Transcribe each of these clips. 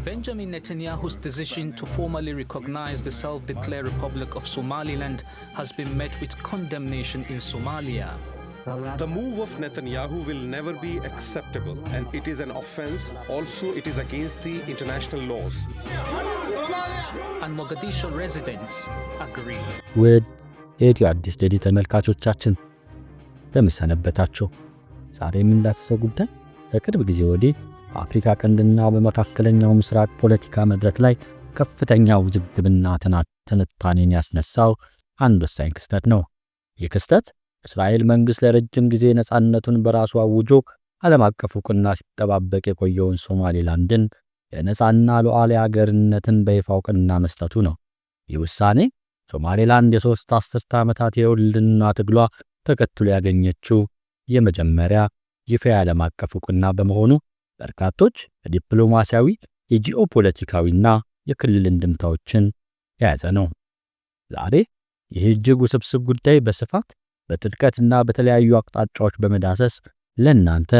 Benjamin Netanyahu's decision to formally recognize the self-declared Republic of Somaliland has been met with condemnation in Somalia. The move of Netanyahu will never be acceptable, and it is an offense. Also, it is against the international laws. And Mogadishu residents agree. ውድ የኢትዮ አዲስ ዴሊ ተመልካቾቻችን እንደምሰነበታችሁ። ዛሬ የምንዳስሰው ጉዳይ ከቅርብ ጊዜ ወዲህ በአፍሪካ ቀንድና በመካከለኛው ምስራቅ ፖለቲካ መድረክ ላይ ከፍተኛ ውዝግብና ትንታኔን ያስነሳው አንድ ወሳኝ ክስተት ነው። ይህ ክስተት እስራኤል መንግስት ለረጅም ጊዜ ነፃነቱን በራሱ አውጆ ዓለም አቀፍ ዕውቅና ሲጠባበቅ የቆየውን ሶማሌላንድን የነፃና ሉዓላዊ አገርነትን በይፋ ዕውቅና መስጠቱ ነው። ይህ ውሳኔ ሶማሌላንድ የሶስት አስርተ ዓመታት የውልድና ትግሏ ተከትሎ ያገኘችው የመጀመሪያ ይፋ ዓለም አቀፍ ዕውቅና በመሆኑ በርካቶች የዲፕሎማሲያዊ የጂኦፖለቲካዊና የክልል እንድምታዎችን የያዘ ነው። ዛሬ ይህ እጅግ ውስብስብ ጉዳይ በስፋት በጥልቀትና በተለያዩ አቅጣጫዎች በመዳሰስ ለእናንተ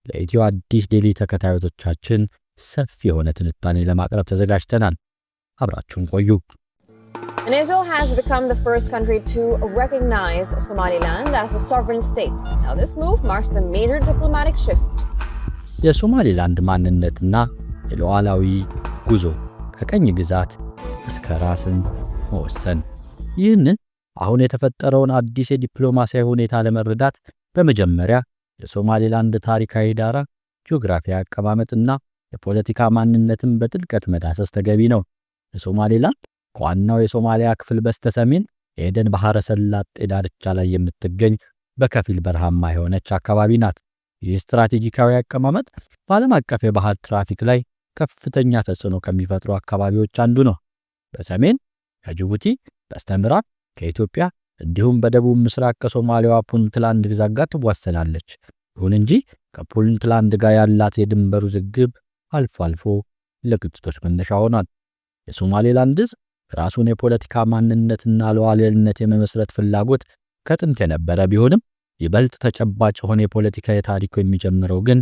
ለኢትዮ አዲስ ዴሊ ተከታዮቻችን ሰፊ የሆነ ትንታኔ ለማቅረብ ተዘጋጅተናል። አብራችሁን ቆዩ። And Israel has become the first country to recognize Somaliland as a sovereign state. Now this move marks a major diplomatic shift. የሶማሌላንድ ማንነትና የሉዓላዊ ጉዞ ከቀኝ ግዛት እስከ ራስን መወሰን። ይህንን አሁን የተፈጠረውን አዲስ የዲፕሎማሲያዊ ሁኔታ ለመረዳት በመጀመሪያ የሶማሌላንድ ታሪካዊ ዳራ፣ ጂኦግራፊያዊ አቀማመጥና የፖለቲካ ማንነትን በጥልቀት መዳሰስ ተገቢ ነው። የሶማሌላንድ ከዋናው የሶማሊያ ክፍል በስተሰሜን የኤደን ባህረ ሰላጤ ዳርቻ ላይ የምትገኝ በከፊል በረሃማ የሆነች አካባቢ ናት። ይህ ስትራቴጂካዊ አቀማመጥ በዓለም አቀፍ የባህር ትራፊክ ላይ ከፍተኛ ተጽዕኖ ከሚፈጥሩ አካባቢዎች አንዱ ነው። በሰሜን ከጅቡቲ፣ በስተምዕራብ ከኢትዮጵያ እንዲሁም በደቡብ ምስራቅ ከሶማሊያዋ ፑንትላንድ ግዛት ጋር ትዋሰናለች። ይሁን እንጂ ከፑንትላንድ ጋር ያላት የድንበር ውዝግብ አልፎ አልፎ ለግጭቶች መነሻ ሆኗል። የሶማሌላንድ ሕዝብ ራሱን የፖለቲካ ማንነትና ሉዓላዊነት የመመስረት ፍላጎት ከጥንት የነበረ ቢሆንም ይበልጥ ተጨባጭ የሆነ የፖለቲካ ታሪኩ የሚጀምረው ግን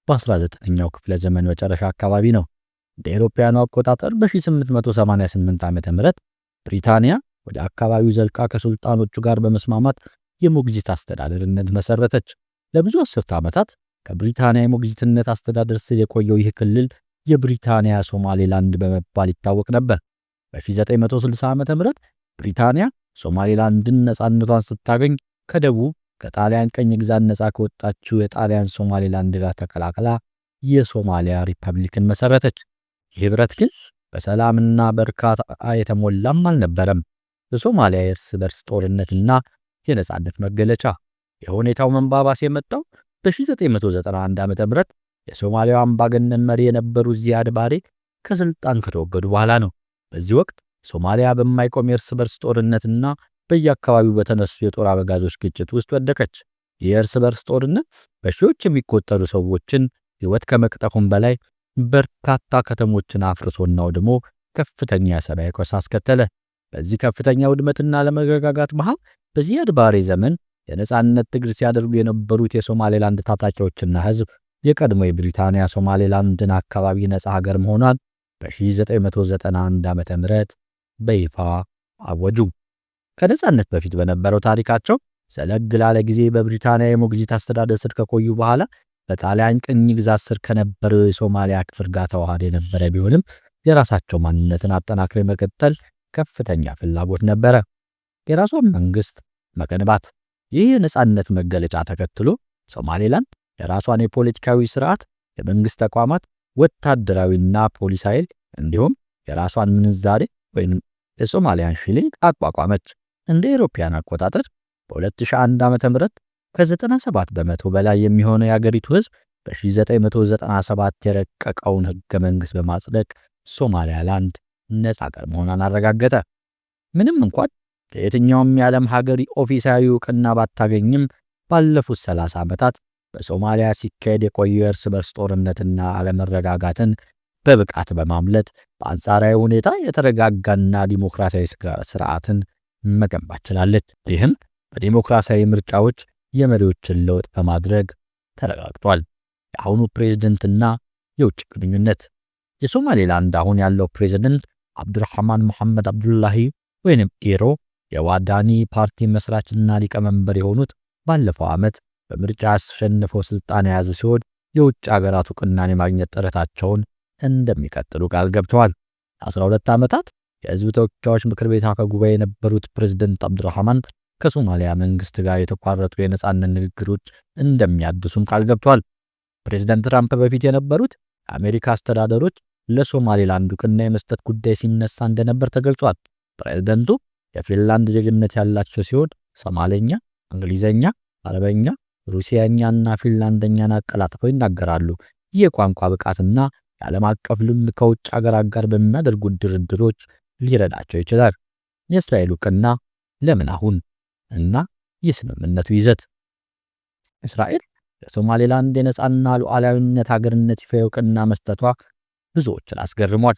በ19ኛው ክፍለ ዘመን መጨረሻ አካባቢ ነው። እንደ አውሮፓውያኑ አቆጣጠር በ1888 ዓመተ ምህረት ብሪታንያ ወደ አካባቢው ዘልቃ ከሱልጣኖቹ ጋር በመስማማት የሞግዚት አስተዳደርነት መሰረተች። ለብዙ አስርተ ዓመታት ከብሪታንያ የሞግዚትነት አስተዳደር ስር የቆየው ይህ ክልል የብሪታንያ ሶማሌላንድ በመባል ይታወቅ ነበር። በ1960 ዓመተ ምህረት ብሪታንያ ሶማሌላንድን ነፃነቷን ስታገኝ ከደቡብ ከጣሊያን ቀኝ ግዛት ነፃ ከወጣችው የጣሊያን ሶማሌላንድ ጋር ተቀላቅላ የሶማሊያ ሪፐብሊክን መሰረተች። ይህ ህብረት ግን በሰላምና በእርካታ የተሞላም አልነበረም። የሶማሊያ የእርስ በርስ ጦርነትና የነፃነት መገለጫ። የሁኔታው መንባባስ የመጣው በ1991 ዓመተ ምህረት የሶማሊያው አምባገነን መሪ የነበሩ ዚያድ ባሬ ከስልጣን ከተወገዱ በኋላ ነው። በዚህ ወቅት ሶማሊያ በማይቆም የእርስ በርስ ጦርነትና በየአካባቢው በተነሱ የጦር አበጋዞች ግጭት ውስጥ ወደቀች። የእርስ በርስ ጦርነት በሺዎች የሚቆጠሩ ሰዎችን ሕይወት ከመቅጠፉም በላይ በርካታ ከተሞችን አፍርሶና ወድሞ ከፍተኛ ሰብአዊ ቀውስ አስከተለ። በዚህ ከፍተኛ ውድመትና ለመረጋጋት መሃል በዚያድ ባሬ ዘመን የነፃነት ትግል ሲያደርጉ የነበሩት የሶማሌላንድ ታጣቂዎችና ሕዝብ የቀድሞ የብሪታንያ ሶማሌላንድን አካባቢ ነፃ ሀገር መሆኗን በ1991 ዓመተ ምህረት በይፋ አወጁ። ከነፃነት በፊት በነበረው ታሪካቸው ዘለግ ላለ ጊዜ በብሪታንያ የሞግዚት አስተዳደር ስር ከቆዩ በኋላ በጣሊያን ቅኝ ግዛት ስር ከነበረው የሶማሊያ ክፍል ጋር ተዋህዶ የነበረ ቢሆንም የራሳቸው ማንነትን አጠናክረው የመቀጠል ከፍተኛ ፍላጎት ነበረ። የራሷን መንግስት መገንባት። ይህ የነፃነት መገለጫ ተከትሎ ሶማሌላንድ የራሷን የፖለቲካዊ ስርዓት፣ የመንግስት ተቋማት፣ ወታደራዊና ፖሊስ ኃይል እንዲሁም የራሷን ምንዛሬ ወይም የሶማሊያን ሺሊንግ አቋቋመች። እንደ አውሮፓውያን አቆጣጠር በ2001 ዓመተ ምህረት ከ97 በመቶ በላይ የሚሆነው የአገሪቱ ህዝብ በ1997 የረቀቀውን ህገ መንግስት በማጽደቅ ሶማሊያላንድ ነፃ ሀገር መሆኗን አረጋገጠ። ምንም እንኳን ከየትኛውም የዓለም ሀገር ኦፊሳዊ ዕውቅና ባታገኝም ባለፉት 30 ዓመታት በሶማሊያ ሲካሄድ የቆየው የእርስ በርስ ጦርነትና አለመረጋጋትን በብቃት በማምለጥ በአንጻራዊ ሁኔታ የተረጋጋና ዲሞክራሲያዊ ስርዓትን መገንባት ችላለች። ይህም በዲሞክራሲያዊ ምርጫዎች የመሪዎችን ለውጥ በማድረግ ተረጋግጧል። የአሁኑ ፕሬዝዳንትና የውጭ ግንኙነት የሶማሌላንድ አሁን ያለው ፕሬዝዳንት አብዱራህማን መሐመድ አብዱላሂ ወይንም ኢሮ የዋዳኒ ፓርቲ መስራችና ሊቀመንበር የሆኑት ባለፈው ዓመት በምርጫ አሸንፈው ስልጣን የያዙ ሲሆን የውጭ ሀገራት ዕውቅናን የማግኘት ጥረታቸውን እንደሚቀጥሉ ቃል ገብተዋል። 12 ዓመታት የህዝብ ተወካዮች ምክር ቤት አፈ ጉባኤ የነበሩት ፕሬዝዳንት አብዱራህማን ከሶማሊያ መንግስት ጋር የተቋረጡ የነጻነት ንግግሮች እንደሚያድሱም ቃል ገብተዋል። ፕሬዝዳንት ትራምፕ በፊት የነበሩት የአሜሪካ አስተዳደሮች ለሶማሌላንድ ዕውቅና የመስጠት ጉዳይ ሲነሳ እንደነበር ተገልጿል። ፕሬዝዳንቱ የፊንላንድ ዜግነት ያላቸው ሲሆን ሶማሌኛ፣ እንግሊዘኛ፣ አረበኛ፣ ሩሲያኛና ፊንላንደኛን አቀላጥፈው ይናገራሉ። ይህ የቋንቋ ብቃትና የዓለም አቀፍ ልምድ ከውጭ ሀገራት ጋር በሚያደርጉት ድርድሮች ሊረዳቸው ይችላል። የእስራኤል ዕውቅና ለምን አሁን እና የስምምነቱ ይዘት? እስራኤል ለሶማሌላንድ የነጻና ሉዓላዊነት ሀገርነት ይፋ ዕውቅና መስጠቷ ብዙዎችን አስገርሟል።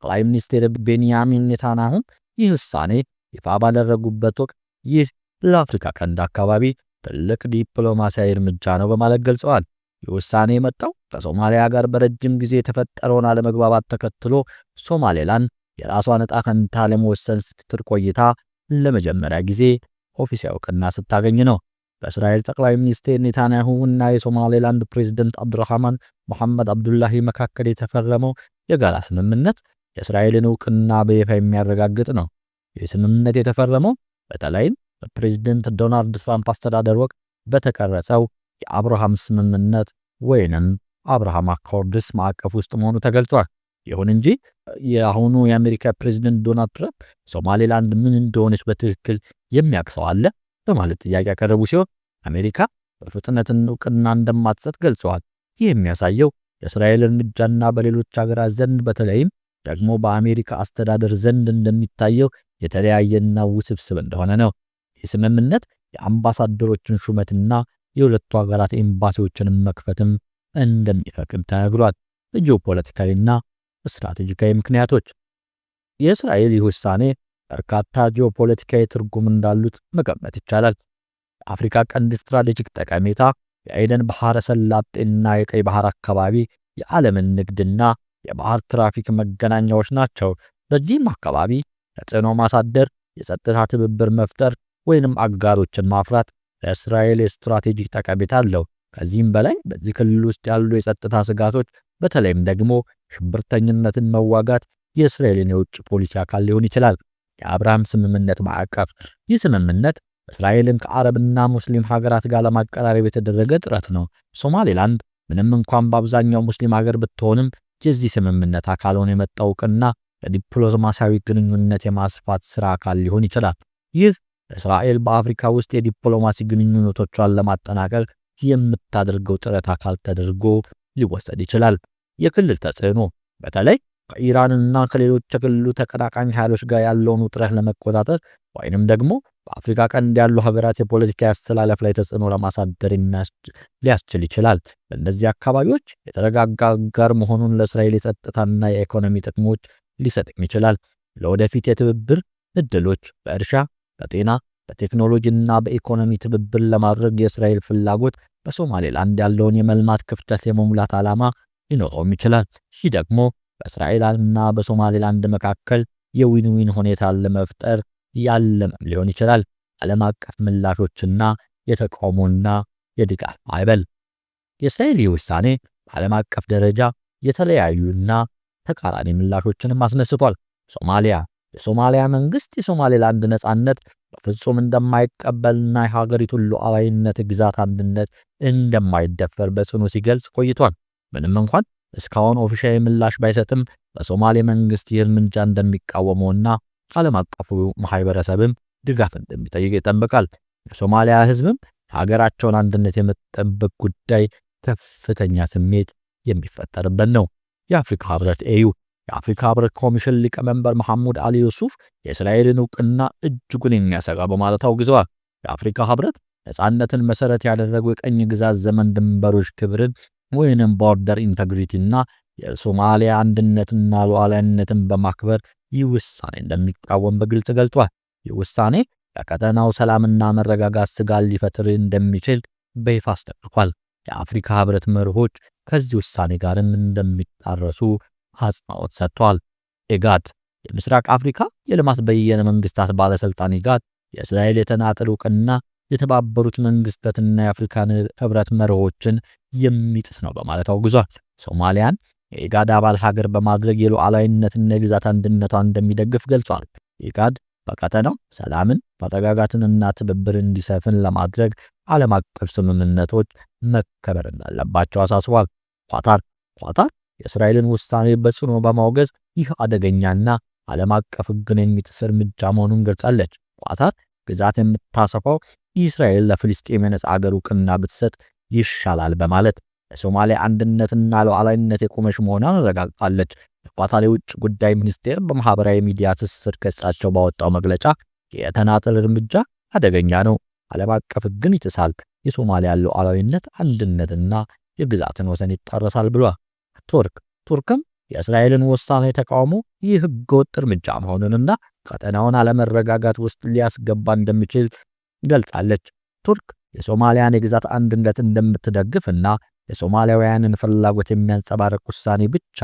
ጠቅላይ ሚኒስትር ቤንያሚን ኔታንያሁ ይህ ውሳኔ ይፋ ባደረጉበት ወቅት ይህ ለአፍሪካ ቀንድ አካባቢ ትልቅ ዲፕሎማሲያዊ እርምጃ ነው በማለት ገልጸዋል። ይህ ውሳኔ የመጣው ከሶማሊያ ጋር በረጅም ጊዜ የተፈጠረውን አለመግባባት ተከትሎ ሶማሌላንድ የራሷን ዕጣ ፈንታ ለመወሰን ስትጥር ቆይታ ለመጀመሪያ ጊዜ ኦፊሴላዊ ዕውቅና ስታገኝ ነው። በእስራኤል ጠቅላይ ሚኒስትር ኔታንያሁ እና የሶማሌላንድ ፕሬዝዳንት አብዱራህማን መሐመድ አብዱላሂ መካከል የተፈረመው የጋራ ስምምነት የእስራኤልን ዕውቅና በይፋ የሚያረጋግጥ ነው። ይህ ስምምነት የተፈረመው በተለይም በፕሬዝዳንት ዶናልድ ትራምፕ አስተዳደር ወቅት በተቀረጸው የአብርሃም ስምምነት ወይንም አብርሃም አኮርድስ ማዕቀፍ ውስጥ መሆኑ ተገልጿል። ይሁን እንጂ የአሁኑ የአሜሪካ ፕሬዝዳንት ዶናልድ ትራምፕ ሶማሌላንድ ምን እንደሆነች በትክክል የሚያውቅ ሰው አለ በማለት ጥያቄ ያቀረቡ ሲሆን አሜሪካ በፍጥነት ዕውቅና እንደማትሰጥ ገልጸዋል። ይህ የሚያሳየው የእስራኤል እርምጃና በሌሎች ሀገራት ዘንድ በተለይም ደግሞ በአሜሪካ አስተዳደር ዘንድ እንደሚታየው የተለያየና ውስብስብ እንደሆነ ነው። ይህ ስምምነት የአምባሳደሮችን ሹመትና የሁለቱ ሀገራት ኤምባሲዎችን መክፈትም እንደሚፈቅድ ተነግሯል። ጂኦፖለቲካዊና ስትራቴጂካዊ ምክንያቶች የእስራኤል ይህ ውሳኔ በርካታ ጂኦፖለቲካዊ ትርጉም እንዳሉት መገመት ይቻላል። የአፍሪካ ቀንድ ስትራቴጂክ ጠቀሜታ የኤደን ባህረ ሰላጤና የቀይ ባህር አካባቢ የዓለምን ንግድና የባህር ትራፊክ መገናኛዎች ናቸው። በዚህም አካባቢ ተጽዕኖ ማሳደር፣ የጸጥታ ትብብር መፍጠር ወይንም አጋሮችን ማፍራት ለእስራኤል የስትራቴጂክ ጠቀሜታ አለው። ከዚህም በላይ በዚህ ክልል ውስጥ ያሉ የጸጥታ ስጋቶች በተለይም ደግሞ ሽብርተኝነትን መዋጋት የእስራኤልን የውጭ ፖሊሲ አካል ሊሆን ይችላል። የአብርሃም ስምምነት ማዕቀፍ ይህ ስምምነት እስራኤልን ከአረብና ሙስሊም ሀገራት ጋር ለማቀራረብ የተደረገ ጥረት ነው። ሶማሌላንድ ምንም እንኳን በአብዛኛው ሙስሊም ሀገር ብትሆንም የዚህ ስምምነት አካል ሆኖ የመጣው ዕውቅና የዲፕሎማሲያዊ ግንኙነት የማስፋት ስራ አካል ሊሆን ይችላል። ይህ እስራኤል በአፍሪካ ውስጥ የዲፕሎማሲ ግንኙነቶቿን ለማጠናከር የምታደርገው ጥረት አካል ተደርጎ ሊወሰድ ይችላል። የክልል ተጽዕኖ በተለይ ከኢራንና ከሌሎች የክልሉ ተቀናቃኝ ኃይሎች ጋር ያለውን ውጥረት ለመቆጣጠር ወይንም ደግሞ በአፍሪካ ቀንድ ያሉ ሀገራት የፖለቲካ አስተላለፍ ላይ ተጽዕኖ ለማሳደር ሊያስችል ይችላል። በእነዚህ አካባቢዎች የተረጋጋ አጋር መሆኑን ለእስራኤል የጸጥታና የኢኮኖሚ ጥቅሞች ሊሰጥም ይችላል። ለወደፊት የትብብር እድሎች በእርሻ፣ በጤና፣ በቴክኖሎጂና በኢኮኖሚ ትብብር ለማድረግ የእስራኤል ፍላጎት በሶማሌላንድ ያለውን የመልማት ክፍተት የመሙላት ዓላማ ሊኖረውም ይችላል። ይህ ደግሞ በእስራኤልና በሶማሌላንድ መካከል የዊን-ዊን ሁኔታን ለመፍጠር ያለም ሊሆን ይችላል። ዓለም አቀፍ ምላሾችና የተቃውሞና የድጋፍ ማዕበል የእስራኤል ውሳኔ በዓለም አቀፍ ደረጃ የተለያዩና ተቃራኒ ምላሾችንም አስነስቷል። የሶማሊያ መንግስት የሶማሌላንድ ነጻነት በፍጹም እንደማይቀበልና የሀገሪቱን ሉዓላዊነት ግዛት አንድነት እንደማይደፈር በጽኑ ሲገልጽ ቆይቷል። ምንም እንኳን እስካሁን ኦፊሻዊ ምላሽ ባይሰጥም በሶማሌ መንግስት ይህ እርምጃ እንደሚቃወመውና ዓለም አቀፉ ማህበረሰብም ድጋፍ እንደሚጠይቅ ይጠበቃል። የሶማሊያ ህዝብም ሀገራቸውን አንድነት የመጠበቅ ጉዳይ ከፍተኛ ስሜት የሚፈጠርበት ነው። የአፍሪካ ህብረት የአፍሪካ ህብረት ኮሚሽን ሊቀመንበር መሐሙድ አሊ ዩሱፍ የእስራኤልን ዕውቅና እጅጉን የሚያሰጋ በማለት አውግዘዋል። የአፍሪካ ህብረት ነጻነትን መሰረት ያደረጉ የቀኝ ግዛት ዘመን ድንበሮች ክብርን ወይንም ቦርደር ኢንተግሪቲና የሶማሊያ አንድነትና ሉዓላዊነትን በማክበር ይህ ውሳኔ እንደሚቃወም በግልጽ ገልጿል። ይህ ውሳኔ ለቀጠናው ሰላምና መረጋጋት ስጋት ሊፈጥር እንደሚችል በይፋ አስጠንቅቋል። የአፍሪካ ህብረት መርሆች ከዚህ ውሳኔ ጋርም እንደሚጣረሱ አጽንኦት ሰጥቷል። ኢጋድ የምስራቅ አፍሪካ የልማት በየነ መንግስታት ባለስልጣን ኢጋድ የእስራኤል የተናጠል ዕውቅና የተባበሩት መንግስታትና የአፍሪካን ህብረት መርሆችን የሚጥስ ነው በማለት አውግዟል። ሶማሊያን የኢጋድ አባል ሀገር በማድረግ የሉዓላዊነትና የግዛት አንድነቷን እንደሚደግፍ ገልጿል። ኢጋድ በቀጠናው ሰላምን፣ መረጋጋትንና ትብብርን እንዲሰፍን ለማድረግ ዓለም አቀፍ ስምምነቶች መከበር እንዳለባቸው አሳስቧል። ኳታር የእስራኤልን ውሳኔ በጽኑ በማውገዝ ይህ አደገኛና ዓለም አቀፍ ሕግን የሚጥስ እርምጃ መሆኑን ገልጻለች። ኳታር ግዛት የምታሰፋው እስራኤል ለፍልስጤም የነጻ አገር ዕውቅና ብትሰጥ ይሻላል በማለት ለሶማሊያ አንድነትና ሉዓላዊነት የቆመች መሆኗን አረጋግጣለች። የኳታር የውጭ ጉዳይ ሚኒስቴር በማህበራዊ ሚዲያ ትስስር ገጻቸው ባወጣው መግለጫ የተናጠል እርምጃ አደገኛ ነው፣ ዓለም አቀፍ ሕግን ይጥሳል፣ የሶማሊያ ሉዓላዊነት አንድነትና የግዛትን ወሰን ይጣረሳል ብሏል። ቱርክም የእስራኤልን ውሳኔ ተቃውሞ ይህ ህገወጥ እርምጃ መሆኑንና ቀጠናውን አለመረጋጋት ውስጥ ሊያስገባ እንደሚችል ገልጻለች። ቱርክ የሶማሊያን የግዛት አንድነት እንደምትደግፍና የሶማሊያውያንን ፍላጎት የሚያንጸባርቅ ውሳኔ ብቻ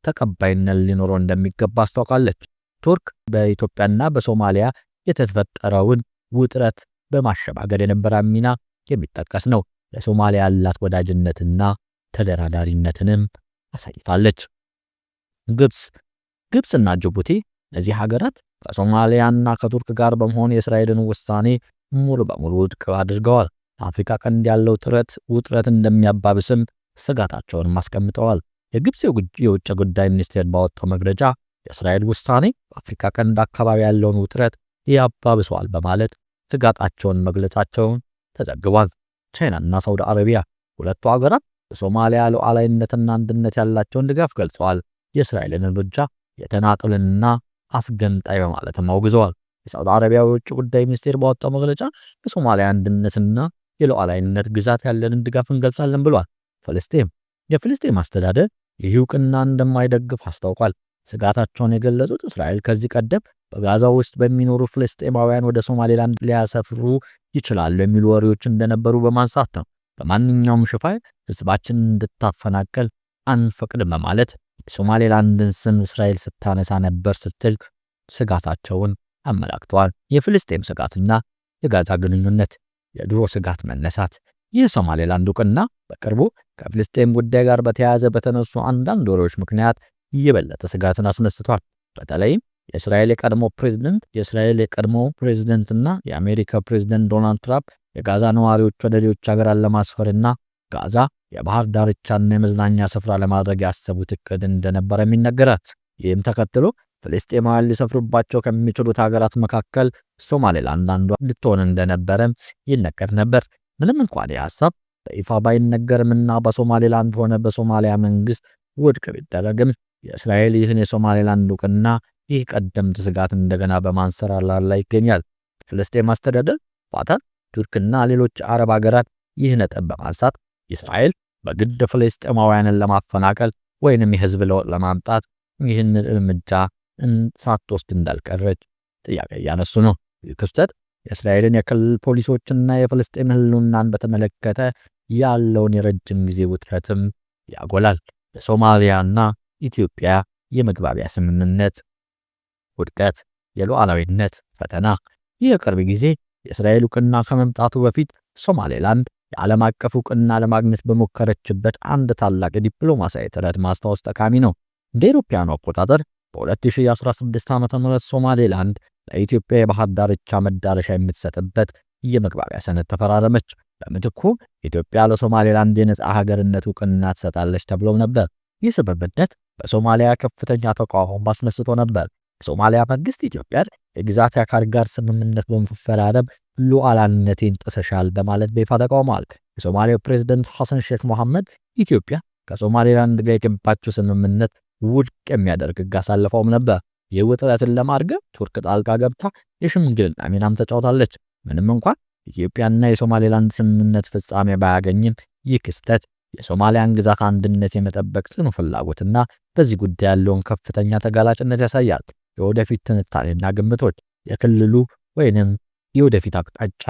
ተቀባይነት ሊኖረው እንደሚገባ አስታውቃለች። ቱርክ በኢትዮጵያና በሶማሊያ የተፈጠረውን ውጥረት በማሸባገር የነበረ ሚና የሚጠቀስ ነው። ለሶማሊያ ያላት ወዳጅነትና ተደራዳሪነትንም አሳይታለች። ግብጽና ጅቡቲ እነዚህ ሀገራት ከሶማሊያና ከቱርክ ጋር በመሆን የእስራኤልን ውሳኔ ሙሉ በሙሉ ውድቅ አድርገዋል። አፍሪካ ቀንድ ያለው ውጥረት እንደሚያባብስም ስጋታቸውን አስቀምጠዋል። የግብጽ የውጭ ጉዳይ ሚኒስቴር ባወጣው መግለጫ የእስራኤል ውሳኔ በአፍሪካ ቀንድ አካባቢ ያለውን ውጥረት ያባብሰዋል በማለት ስጋታቸውን መግለጻቸውን ተዘግቧል። ቻይናና ሳውዲ አረቢያ ሁለቱ ሀገራት በሶማሊያ ሉዓላዊነትና አንድነት ያላቸውን ድጋፍ ገልጸዋል። የእስራኤልን እርምጃ የተናጠልና አስገንጣይ በማለትም አውግዘዋል። የሳውዲ አረቢያ የውጭ ጉዳይ ሚኒስቴር ባወጣው መግለጫ የሶማሊያ አንድነትና የሉዓላዊነት ግዛት ያለንን ድጋፍ እንገልጻለን ብሏል። የፍልስጤም አስተዳደር ይህ ዕውቅና እንደማይደግፍ አስታውቋል። ስጋታቸውን የገለጹት እስራኤል ከዚህ ቀደም በጋዛ ውስጥ በሚኖሩ ፍልስጤማውያን ወደ ሶማሌላንድ ሊያሰፍሩ ይችላሉ የሚሉ ወሬዎች እንደነበሩ በማንሳት ነው። በማንኛውም ሽፋን ህዝባችን እንድታፈናቀል አንፈቅድም በማለት የሶማሌላንድን ስም እስራኤል ስታነሳ ነበር ስትል ስጋታቸውን አመላክተዋል። የፍልስጤም ስጋትና የጋዛ ግንኙነት የድሮ ስጋት መነሳት። ይህ ሶማሌላንድ ዕውቅና በቅርቡ ከፍልስጤም ጉዳይ ጋር በተያያዘ በተነሱ አንዳንድ ወሬዎች ምክንያት የበለጠ ስጋትን አስነስቷል። በተለይም የእስራኤል የቀድሞ ፕሬዝዳንትና የአሜሪካ ፕሬዝዳንት ዶናልድ ትራምፕ የጋዛ ነዋሪዎች ወደ ሌሎች ሀገራት ለማስፈርና ጋዛ የባህር ዳርቻና የመዝናኛ ስፍራ ለማድረግ ያሰቡት እቅድ እንደነበረ ይነገራል። ይህም ተከትሎ ፍልስጤማውያን ሊሰፍሩባቸው ከሚችሉት ሀገራት መካከል ሶማሌላንድ አንዷ ልትሆን እንደነበረም ይነገር ነበር። ምንም እንኳን የሐሳብ በይፋ ባይነገርምና በሶማሌላንድ ሆነ በሶማሊያ መንግስት ውድቅ ቢደረግም የእስራኤል ይህን የሶማሌላንድ ዕውቅና ይህ ቀደምት ስጋት እንደገና በማንሰራራት ላይ ይገኛል። ፍልስጤም አስተዳደር፣ ኳታር፣ ቱርክና ሌሎች አረብ ሀገራት ይህ ነጥብ በማንሳት እስራኤል በግድ ፍልስጤማውያንን ለማፈናቀል ወይንም የህዝብ ለውጥ ለማምጣት ይህን እርምጃ ሳትወስድ እንዳልቀረች ጥያቄ እያነሱ ነው። ይህ ክስተት የእስራኤልን የክልል ፖሊሶችና የፍልስጤም ህልውናን በተመለከተ ያለውን የረጅም ጊዜ ውጥረትም ያጎላል። የሶማሊያና ኢትዮጵያ የመግባቢያ ስምምነት ውድቀት፣ የሉዓላዊነት ፈተና። ይህ የቅርብ ጊዜ የእስራኤል ዕውቅና ከመምጣቱ በፊት ሶማሌላንድ የዓለም አቀፍ ዕውቅና ለማግኘት በሞከረችበት አንድ ታላቅ ዲፕሎማሲያዊ ጥረት ማስታወስ ጠቃሚ ነው። እንደ አውሮፓውያኑ አቆጣጠር በ2016 ዓ.ም ሶማሌላንድ ለኢትዮጵያ የባህር ዳርቻ መዳረሻ የምትሰጥበት የመግባቢያ ሰነድ ተፈራረመች። በምትኩ ኢትዮጵያ ለሶማሌላንድ የነጻ ሀገርነት ዕውቅና ትሰጣለች ተብሎ ነበር። ይህ ስምምነት በሶማሊያ ከፍተኛ ተቃውሞ አስነስቶ ነበር። የሶማሊያ መንግስት ኢትዮጵያን የግዛት አካል ጋር ስምምነት በመፈራረም ሉዓላዊነቴን ጥሰሻል በማለት በይፋ ተቃውሟል። የሶማሊያው ፕሬዝዳንት ሐሰን ሼክ መሐመድ ኢትዮጵያ ከሶማሌላንድ ጋር የገባችው ስምምነት ውድቅ የሚያደርግ ሕግ አሳልፈውም ነበር። የውጥረትን ለማርገብ ቱርክ ጣልቃ ገብታ የሽምግልና ሚናም ተጫውታለች። ምንም እንኳን ኢትዮጵያና የሶማሌላንድ ስምምነት ፍጻሜ ባያገኝም ይህ ክስተት የሶማሊያን ግዛት አንድነት የመጠበቅ ጽኑ ፍላጎትና በዚህ ጉዳይ ያለውን ከፍተኛ ተጋላጭነት ያሳያል። የወደፊት ትንታኔና ግምቶች የክልሉ ወይንም የወደፊት አቅጣጫ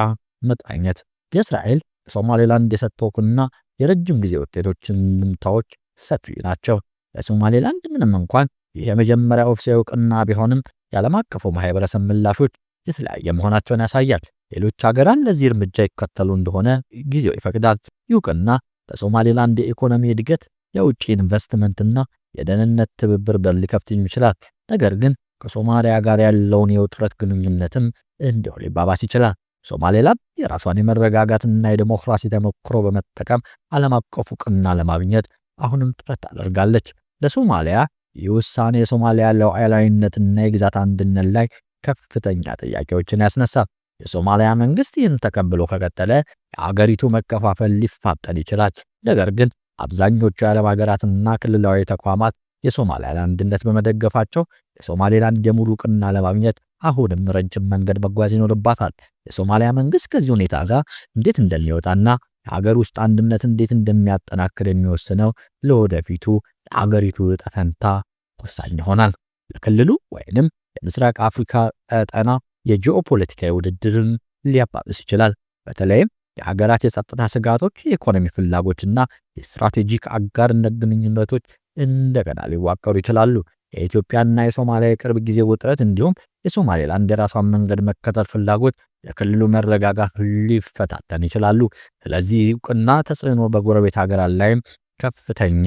መቃኘት። የእስራኤል ሶማሌላንድ የሰጠውና የረጅም ጊዜ ውጤቶችን ልምታዎች ሰፊ ናቸው። ለሶማሌላንድ ምንም እንኳን የመጀመሪያ ኦፊሴላዊ እውቅና ቢሆንም የዓለም አቀፉ ማህበረሰብ ምላሾች የተለያየ መሆናቸውን ያሳያል። ሌሎች ሀገራት ለዚህ እርምጃ ይከተሉ እንደሆነ ጊዜው ይፈቅዳል። እውቅና ለሶማሌላንድ የኢኮኖሚ እድገት፣ የውጭ ኢንቨስትመንትና የደህንነት ትብብር በር ሊከፍት ይችላል። ነገር ግን ከሶማሊያ ጋር ያለውን የውጥረት ግንኙነትም እንዲሁ ሊባባስ ይችላል። ሶማሌላንድ የራሷን የመረጋጋትና የዲሞክራሲ ተሞክሮ በመጠቀም ዓለም አቀፍ እውቅና ለማግኘት አሁንም ጥረት ታደርጋለች። ለሶማሊያ ይህ ውሳኔ የሶማሊያ ሉዓላዊነትና የግዛት አንድነት ላይ ከፍተኛ ጥያቄዎችን ያስነሳል። የሶማሊያ መንግስት ይህን ተቀብሎ ከቀጠለ የአገሪቱ መከፋፈል ሊፋጠን ይችላል። ነገር ግን አብዛኞቹ የዓለም ሀገራትና ክልላዊ ተቋማት የሶማሊያን አንድነት በመደገፋቸው የሶማሌላንድ የሙሉ እውቅና ለማግኘት አሁንም ረጅም መንገድ መጓዝ ይኖርባታል። የሶማሊያ መንግስት ከዚህ ሁኔታ ጋር እንዴት እንደሚወጣና የሀገር ውስጥ አንድነት እንዴት እንደሚያጠናክር የሚወስነው ለወደፊቱ የሀገሪቱ ዕጣ ፈንታ ወሳኝ ይሆናል። ለክልሉ ወይንም የምስራቅ አፍሪካ ቀጠና የጂኦፖለቲካዊ ውድድርን ሊያባብስ ይችላል። በተለይም የሀገራት የጸጥታ ስጋቶች፣ የኢኮኖሚ ፍላጎችና የስትራቴጂክ አጋርነት ግንኙነቶች እንደገና ሊዋቀሩ ይችላሉ። የኢትዮጵያና የሶማሊያ የቅርብ ጊዜ ውጥረት እንዲሁም የሶማሌላንድ የራሷን መንገድ መከተል ፍላጎት የክልሉ መረጋጋት ሊፈታተን ይችላሉ። ስለዚህ እውቅና ተጽዕኖ በጎረቤት ሀገራት ላይም ከፍተኛ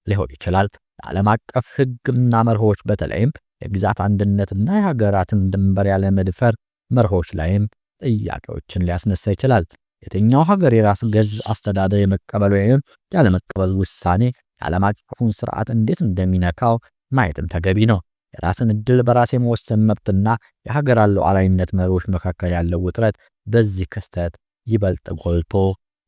ሊሆን ይችላል። የዓለም አቀፍ ሕግና መርሆች በተለይም የግዛት አንድነትና የሀገራትን ድንበር ያለ መድፈር መርሆች ላይም ጥያቄዎችን ሊያስነሳ ይችላል። የትኛው ሀገር የራስ ገዝ አስተዳደር የመቀበል ወይም ያለመቀበል ውሳኔ የዓለም አቀፉን ስርዓት እንዴት እንደሚነካው ማየትም ተገቢ ነው። የራስን እድል በራስ የመወሰን መብትና የሀገራት ሉዓላዊነት መርሆች መካከል ያለው ውጥረት በዚህ ክስተት ይበልጥ ጎልቶ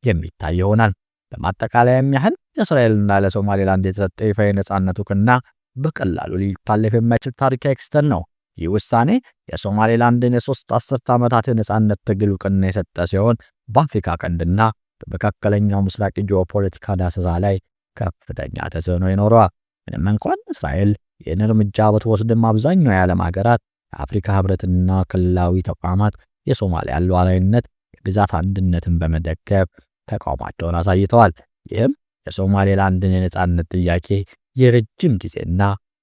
የሚታይ ይሆናል። በማጠቃለያም ያህል ለእስራኤልና ለሶማሌላንድ የተሰጠ ይፋዊ ነጻነት እውቅና በቀላሉ ሊታለፍ የማይችል ታሪካዊ ክስተት ነው። ይህ ውሳኔ የሶማሌላንድን የሶስት አስርት ዓመታት የነጻነት ትግል እውቅና የሰጠ ሲሆን በአፍሪካ ቀንድና በመካከለኛው ምስራቅ ጂኦፖለቲካ ዳሰሳ ላይ ከፍተኛ ተጽዕኖ ይኖረዋል። ምንም እንኳን እስራኤል ይህን እርምጃ ብትወስድም አብዛኛው የዓለም ሀገራት፣ የአፍሪካ ህብረትና ክልላዊ ተቋማት የሶማሊያን ሉዓላዊነት፣ የግዛት አንድነትን በመደገፍ ተቃውሟቸውን አሳይተዋል። ይህም የሶማሌላንድን የነጻነት ጥያቄ የረጅም ጊዜና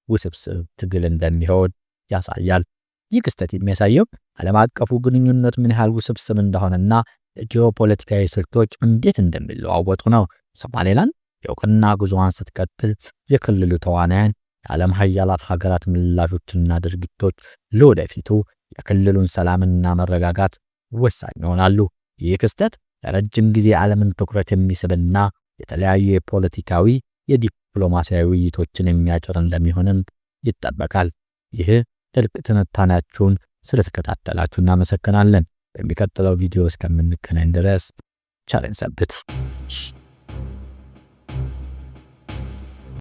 ውስብስብ ትግል እንደሚሆን ያሳያል። ይህ ክስተት የሚያሳየው ዓለም አቀፉ ግንኙነት ምን ያህል ውስብስብ እንደሆነና የጂኦፖለቲካዊ ስልቶች እንዴት እንደሚለዋወጡ ነው። ሶማሌላንድ የእውቅና ጉዞዋን ስትቀጥል የክልሉ ተዋናያን፣ የዓለም ሀያላት ሀገራት ምላሾችና ድርጊቶች ለወደፊቱ የክልሉን ሰላምና መረጋጋት ወሳኝ ይሆናሉ። ይህ ክስተት ለረጅም ጊዜ ዓለምን ትኩረት የሚስብና የተለያዩ የፖለቲካዊ የዲፕሎማሲያዊ ውይይቶችን የሚያጭር እንደሚሆንም ይጠበቃል። ይህ ጥልቅ ትንታኔያችሁን ስለተከታተላችሁ እናመሰግናለን። በሚቀጥለው ቪዲዮ እስከምንገናኝ ድረስ ቸር እንሰንብት።